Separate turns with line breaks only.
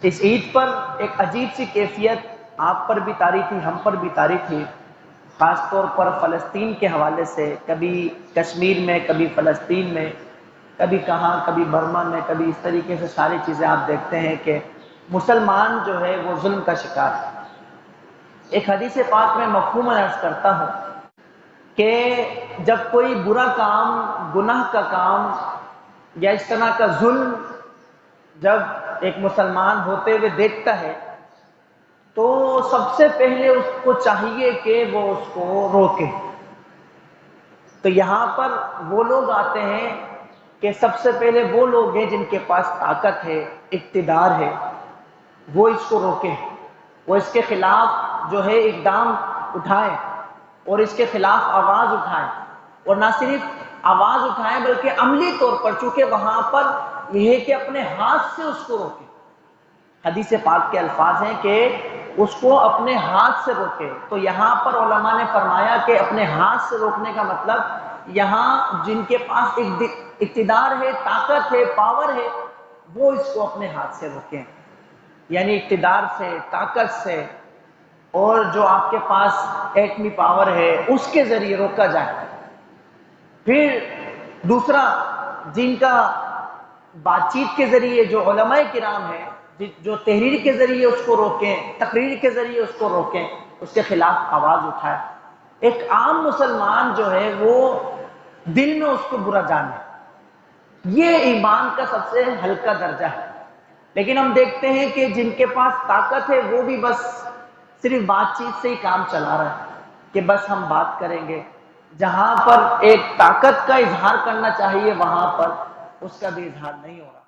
اس عید پر ایک عجیب سی کیفیت آپ پر بھی طاری تھی، ہم پر بھی طاری تھی، خاص طور پر فلسطین کے حوالے سے، کبھی کشمیر میں، کبھی فلسطین میں، کبھی کہاں، کبھی برما میں، کبھی اس طریقے سے ساری چیزیں آپ دیکھتے ہیں کہ مسلمان جو ہے وہ ظلم کا شکار ہے۔ ایک حدیث پاک میں مفہوم عرض کرتا ہوں کہ جب کوئی برا کام، گناہ کا کام یا اس طرح کا ظلم جب ایک مسلمان ہوتے ہوئے دیکھتا ہے تو سب سے پہلے اس کو چاہیے کہ وہ اس کو روکے۔ تو یہاں پر وہ لوگ آتے ہیں کہ سب سے پہلے وہ لوگ ہیں جن کے پاس طاقت ہے، اقتدار ہے، وہ اس کو روکیں، وہ اس کے خلاف جو ہے اقدام اٹھائیں اور اس کے خلاف آواز اٹھائیں، اور نہ صرف آواز اٹھائیں بلکہ عملی طور پر، چونکہ وہاں پر یہ ہے کہ اپنے ہاتھ سے اس کو روکیں۔ حدیث پاک کے الفاظ ہیں کہ اس کو اپنے ہاتھ سے روکے۔ تو یہاں پر علماء نے فرمایا کہ اپنے ہاتھ سے روکنے کا مطلب یہاں جن کے پاس اقتدار ہے، طاقت ہے، پاور ہے، وہ اس کو اپنے ہاتھ سے روکیں، یعنی اقتدار سے، طاقت سے، اور جو آپ کے پاس ایٹمی پاور ہے اس کے ذریعے روکا جائے۔ پھر دوسرا، جن کا بات چیت کے ذریعے، جو علماء کرام ہیں، جو تحریر کے ذریعے اس کو روکیں، تقریر کے ذریعے اس کو روکیں، اس کے خلاف آواز اٹھائے۔ ایک عام مسلمان جو ہے وہ دل میں اس کو برا جانے، یہ ایمان کا سب سے ہلکا درجہ ہے۔ لیکن ہم دیکھتے ہیں کہ جن کے پاس طاقت ہے وہ بھی بس صرف بات چیت سے ہی کام چلا رہا ہے کہ بس ہم بات کریں گے، جہاں پر ایک طاقت کا اظہار کرنا چاہیے وہاں پر اس کا بھی اظہار نہیں ہو رہا۔